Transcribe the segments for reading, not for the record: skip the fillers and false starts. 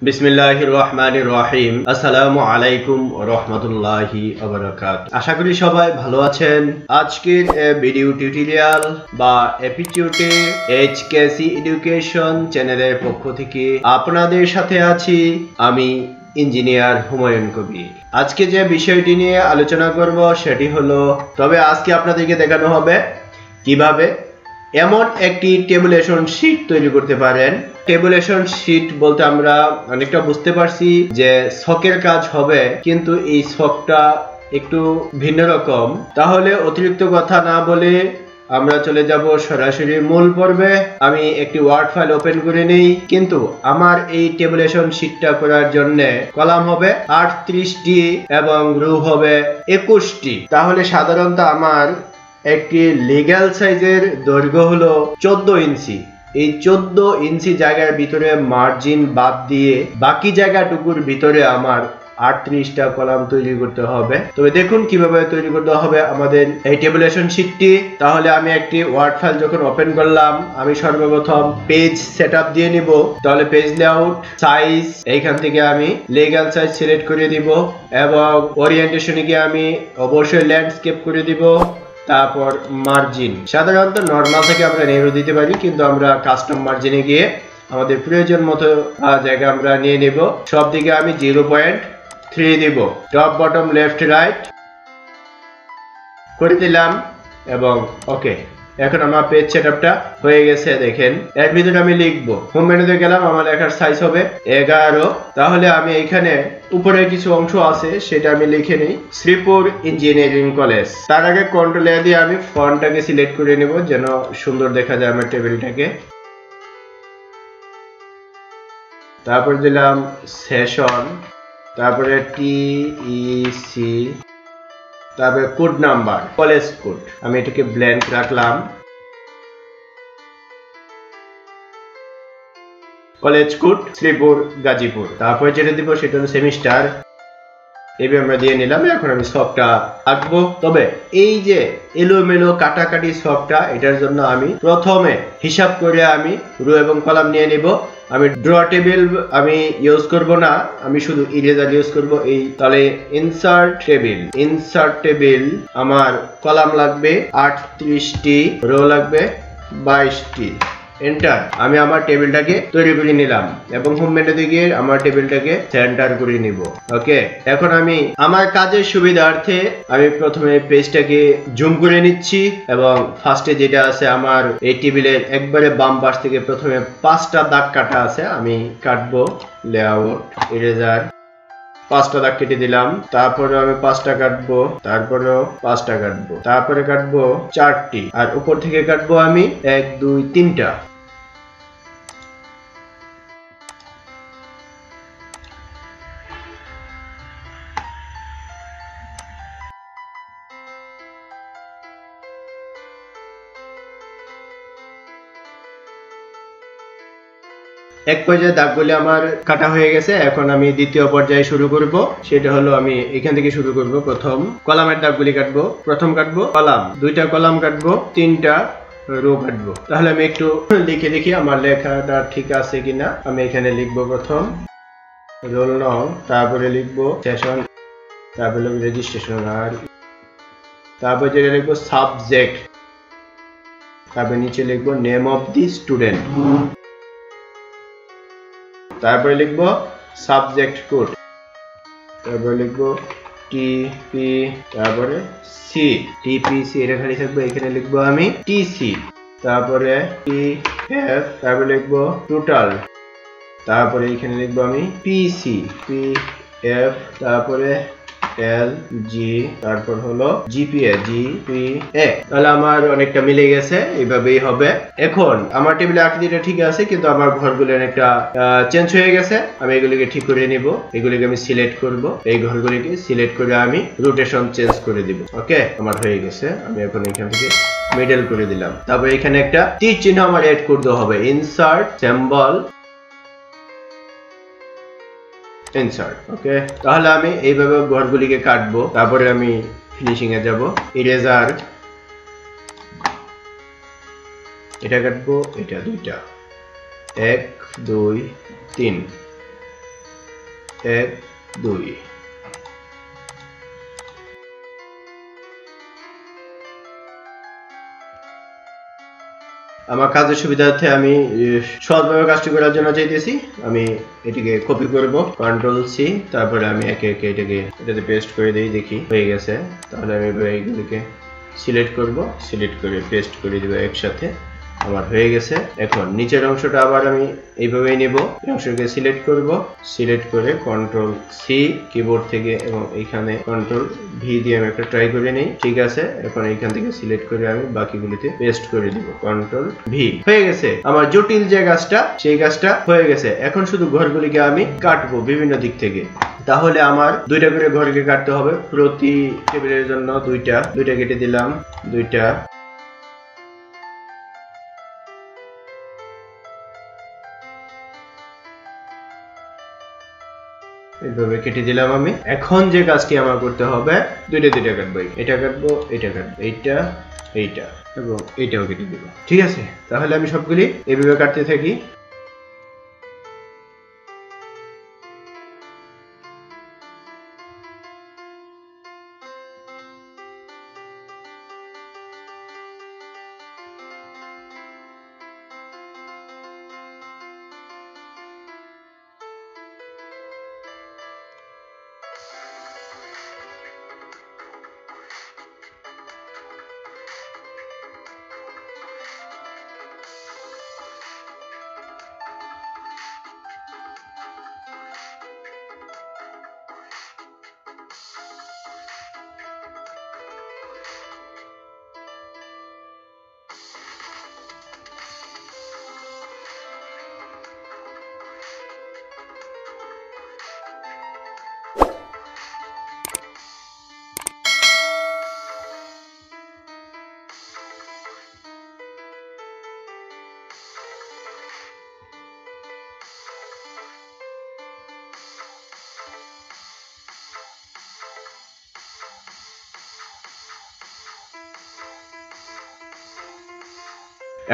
বিসমিল্লাহির রহমানির রহিম। আসসালামু আলাইকুম ওয়া রাহমাতুল্লাহি ওয়া বারাকাতুহু। আশা করি সবাই ভালো আছেন। আজকের ভিডিও টিউটোরিয়াল বা এপিটিউটে HKC এডুকেশন চ্যানেলের পক্ষ থেকে আপনাদের সাথে আছি আমি ইঞ্জিনিয়ার হুমায়ুন কবির। আজকে যে বিষয়টি নিয়ে আলোচনা করব সেটি হলো, তবে আজকে আপনাদেরকে দেখানো হবে কিভাবে এমন একটি টেবুলেশন শীট তৈরি করতে পারেন। টেবুলেশন শীট বলতে আমরা অনেকটা বুঝতে পারছি যে ছকের কাজ হবে, কিন্তু এই ছকটা একটু ভিন্ন রকম। তাহলে অতিরিক্ত কথা না বলে আমরা চলে যাব সরাসরি মূল পর্বে। আমি একটি ওয়ার্ড ফাইল ওপেন করে নেই, কিন্তু আমার এই টেবুলেশন শীটটা করার জন্য কলাম হবে 38টি এবং রো হবে 21টি। তাহলে সাধারণত আমার একটি লিগ্যাল সাইজের দৈর্ঘ্য হলো 14 ইঞ্চি। এই 14 ইঞ্চি জায়গার ভিতরে মার্জিন বাদ দিয়ে বাকি জায়গাটুকুর ভিতরে আমার 38টা কলাম তৈরি করতে হবে। তবে দেখুন কিভাবে তৈরি করতে হবে আমাদের এই টেবুলেশন শীটটি। তাহলে আমি একটি ওয়ার্ড ফাইল যখন ওপেন করলাম, আমি সর্বপ্রথম পেজ সেটআপ দিয়ে নিব। তাহলে পেজ লেআউট, সাইজ, এইখান থেকে আমি লিগ্যাল সাইজ সিলেক্ট করে দিব এবং ওরিয়েন্টেশনে গিয়ে আমি অবশ্যই ল্যান্ডস্কেপ করে দিব। তারপর মার্জিন, সাধারণত নরমাল থেকে আমরা নেরো দিতে পারি, কিন্তু আমরা কাস্টম মার্জিনে গিয়ে আমাদের প্রয়োজন মতো জায়গা আমরা নিয়ে নেব। সব দিকে আমি 0.3 দিব। টপ বটম লেফট রাইট করে দিলাম এবং ওকে। এখন আমার পেজ সেটআপটা হয়ে গেছে। দেখেন এর ভিতরে আমি লিখবো, হোম মেনুতে গেলাম, আমার লেখার সাইজ হবে 11। তাহলে আমি এখানে উপরে কিছু অংশ আছে সেটা আমি লিখে নিই, শ্রীপুর ইঞ্জিনিয়ারিং কলেজ। তার আগে কন্ট্রোল এ দিয়ে আমি ফন্টটাকে সিলেক্ট করে নেব যেন সুন্দর দেখা যায় আমার টেবিলটাকে। তারপর দিলাম সেশন, তারপরে TEC, তারপরে কোড নাম্বার, কলেজ কোড, আমি এটাকে ব্ল্যাঙ্ক রাখলাম। College code Sreepur Gazipur. তারপরে যেটা দিব সেটা হলো সেমিস্টার, এইভাবে আমরা দিয়ে নিলাম। এখন আমি ছকটা আঁকবো। তবে এই যে এলোমেলো কাটাকাটি ছকটা, এটার জন্য আমি প্রথমে হিসাব করে আমি রো এবং কলাম নিয়ে নিব। আমি ড্র টেবিল আমি ইউজ করব না, আমি শুধু ইরেজার ইউজ করব। এই তাহলে ইনসার্ট টেবিল আমার কলাম লাগবে 38টি, রো লাগবে 22টি। এন্টার। আমি আমার টেবিলটাকে তৈরি করে নিলাম এবং হোম মেনুতে গিয়ে আমার টেবিলটাকে সেন্টার করে নিব। ওকে, এখন আমি আমার কাজের সুবিধার্থে আমি প্রথমে পেজটাকে জুম করে নিচ্ছি এবং ফার্স্টে যেটা আছে আমার এই টেবিলের একবারে বাম পাশ থেকে প্রথমে 5টা দাগ কাটা আছে, আমি কাটবো। লেআউট, ইরেজার, 5টা দাগ কেটে দিলাম। তারপরে আমি 5টা কাটবো, তারপরেও 5টা কাটবো, তারপরে কাটবো 4টি, আর উপর থেকে কাটবো আমি 1 2 3টা। এক পর্যায়ে দাগগুলি আমার কাটা হয়ে গেছে। এখন আমি দ্বিতীয় পর্যায়ে শুরু করব, সেটা হলো আমি এখান থেকে শুরু করব। প্রথম কলামের দাগগুলি কাটবো। প্রথম কাটবো কলাম, 2টা কলাম কাটবো, 3টা রো কাটবো। তাহলে আমি একটু লিখে দেখি আমার লেখাটা ঠিক আছে কিনা। আমি এখানে লিখবো প্রথম রোল নং, তারপরে লিখবো সেশন, তারপরে লিখবো রেজিস্ট্রেশন, আর তারপর যেটা লিখবো সাবজেক্ট, তারপরে নিচে লিখবো নেম অফ দি স্টুডেন্ট, তারপরে লিখবো সাবজেক্ট কোড, তারপরে লিখবো TP, তারপরে C, TPC এটা খালি থাকবে। এখানে লিখবো আমি TC, তারপরে PF, তারপরে লিখবো টোটাল, তারপরে এখানে লিখবো আমি PC, PF, তারপরে LG, তারপর হলো GPA, GPA। তাহলে আমার অনেকটা মিলে গেছে, এইভাবেই হবে। এখন আমার টেবিলে আকৃতিটা ঠিক আছে, কিন্তু আমার ঘরগুলো অনেকটা চেঞ্জ হয়ে গেছে। আমি এগুলিকে ঠিক করে নিব, এগুলিকে আমি সিলেক্ট করব, এই ঘরগুলিকে সিলেক্ট করে আমি রোটেশন চেঞ্জ করে দিব। ওকে, আমার হয়ে গেছে। আমি এখন এখান থেকে মিডল করে দিলাম। তারপর এখানে একটা তীর চিহ্ন আমার এড করতে হবে, ইনসার্ট সিম্বল, ইনসার্ট। ওকে, তাহলে আমি এইভাবে ঘরগুলিকে কাটবো। তারপরে আমি ফিনিশিং এ যাব। ইরেজার, এটা কাটবো, এটা 2টা, 1 2 3, 1 2। আমার কাজের সুবিধার্থে আমি সহজভাবে কাজটি করার জন্য চাইতেছি আমি এটিকে কপি করব, কন্ট্রোল সি, তারপরে আমি একে একে এটাতে পেস্ট করে দিই, দেখি হয়ে গেছে। তাহলে আমি এইগুলিকে সিলেক্ট করব, সিলেক্ট করে পেস্ট করে দিব একসাথে, আমার হয়ে গেছে। এখন নিচের অংশটা আবার আমি এইভাবেই নেব, এই অংশকে সিলেক্ট করব, সিলেক্ট করে কন্ট্রোল সি কিবোর্ড থেকে এবং এইখানে কন্ট্রোল ভি দিয়ে আমি একটা ট্রাই করে নেই। ঠিক আছে, এখন এইখান থেকে সিলেক্ট করে আমি বাকিগুলিতে পেস্ট করে দিব, কন্ট্রোল ভি। হয়ে গেছে আমার জটিল যে কাজটা, সেই কাজটা হয়ে গেছে। এখন শুধু ঘরগুলিকে আমি কাটবো বিভিন্ন দিক থেকে। তাহলে আমার 2টা করে ঘরকে কাটতে হবে, প্রতি টেবিলের জন্য 2টা কেটে দিলাম, 2টা। এইভাবে কেটে দিলাম আমি। এখন যে কাজটি আমার করতে হবে, 2টা কাটবো, এটা কাটবো, এটা কাটবো, এইটা, এইটা এবং এইটাও কেটে দিব। ঠিক আছে, তাহলে আমি সবগুলি এইভাবে কাটতে থাকি।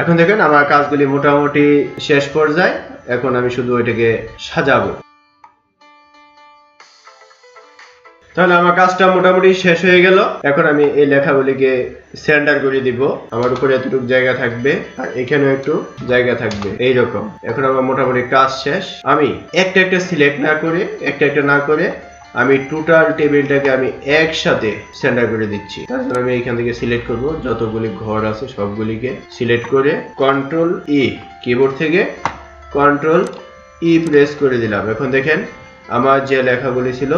এখন দেখেন আমার কাজগুলি মোটামুটি শেষ পর্যায়ে। এখন আমি শুধু এটাকে সাজাবো। তাহলে আমার কাজটা মোটামুটি শেষ হয়ে গেল। এখন আমি এই লেখাগুলিকে সেন্টার করে দিব, আমার উপরে এতটুকু জায়গা থাকবে আর এখানেও একটু জায়গা থাকবে, এইরকম। এখন আমার মোটামুটি কাজ শেষ। আমি একটা একটা সিলেক্ট না করে, একটা একটা না করে আমি টোটাল টেবিলটাকে আমি একসাথে সেন্টার করে দিচ্ছি। তারপর আমি এখান থেকে সিলেক্ট করব, যতগুলি ঘর আছে সবগুলিকে সিলেক্ট করে কন্ট্রোল ই, কিবোর্ড থেকে কন্ট্রোল ই প্রেস করে দিলাম। এখন দেখেন আমার যে লেখাগুলি ছিল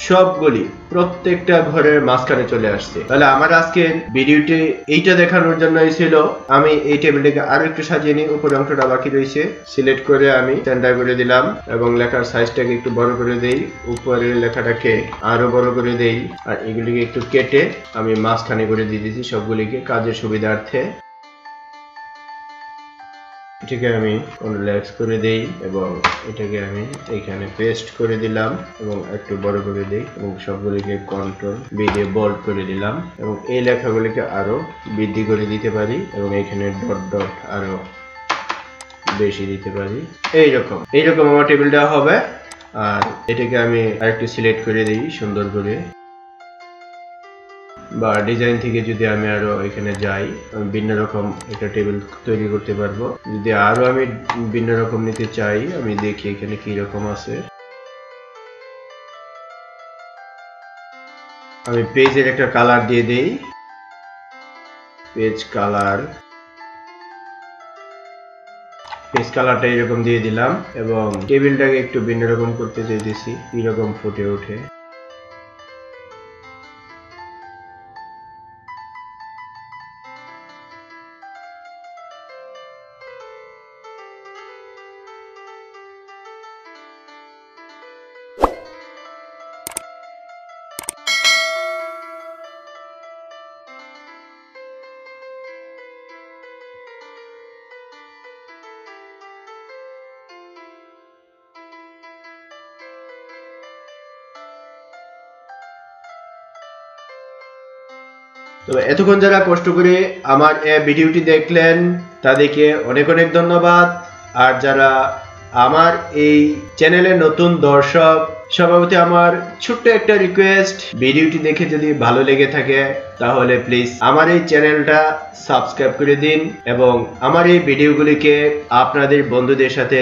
সবগুলি প্রত্যেকটা ঘরের মাঝখানে চলে আসছে। তাহলে আমার আজকের ভিডিওটি এইটা দেখানোর জন্যই ছিল। আমি এই টেবিলটাকে আরো একটু সাজিয়ে নিই, উপরের অংশটা বাকি রয়েছে, সিলেক্ট করে আমি সেন্টার করে দিলাম এবং লেখার সাইজটাকে একটু বড় করে দেই, উপরের লেখাটাকে আরো বড় করে দেই আর এগুলিকে একটু কেটে আমি মাঝখানে করে দিয়ে দিয়েছি সবগুলিকে কাজের সুবিধার্থে। এটাকে আমি রিল্যাক্স করে দেই এবং এটাকে আমি এখানে পেস্ট করে দিলাম এবং একটু বড় করে দেই এবং সবগুলিকে কন্ট্রোল বি দিয়ে বোল্ড করে দিলাম এবং এই লেখাগুলিকে আরো বৃদ্ধি করে দিতে পারি এবং এখানে ডট ডট আরো বেশি দিতে পারি। এইরকম আমার টেবিলটা হবে। আর এটাকে আমি আরেকটু সিলেক্ট করে দিই সুন্দর করে, বা ডিজাইন থেকে যদি আমি আরো এখানে যাই, আমি ভিন্ন রকম একটা টেবিল তৈরি করতে পারবো। যদি আরো আমি ভিন্ন রকম নিতে চাই, আমি দেখি এখানে কি রকম আছে। আমি পেজের একটা কালার দিয়ে দেই, পেজ কালারটা এরকম দিয়ে দিলাম এবং টেবিলটাকে একটু ভিন্ন রকম করতে চাইতেছি, এরকম ফুটে ওঠে। তবে এতক্ষণ যারা কষ্ট করে আমার এই ভিডিওটি দেখলেন তাদেরকে অনেক অনেক ধন্যবাদ। আর যারা আমার এই চ্যানেলে নতুন দর্শক সবার প্রতি আমার ছোট্ট একটা রিকোয়েস্ট, ভিডিওটি দেখে যদি ভালো লেগে থাকে তাহলে প্লিজ আমার এই চ্যানেলটা সাবস্ক্রাইব করে দিন এবং আমার এই ভিডিওগুলিকে আপনাদের বন্ধুদের সাথে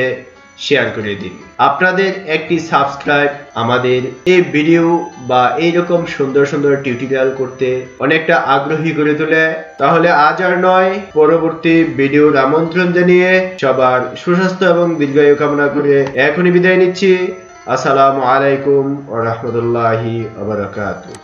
শেয়ার করে দিন। আপনাদের একটি সাবস্ক্রাইব আমাদের এই ভিডিও বা এইরকম সুন্দর সুন্দর টিউটোরিয়াল করতে অনেকটা আগ্রহী করে তোলে। তাহলে আজ আর নয়, পরবর্তী ভিডিওর আমন্ত্রণ জানিয়ে সবার সুস্বাস্থ্য এবং দীর্ঘায়ু কামনা করে এখনই বিদায় নিচ্ছি। আসসালামু আলাইকুম ওয়া রাহমাতুল্লাহি ওয়া বারাকাতুহু।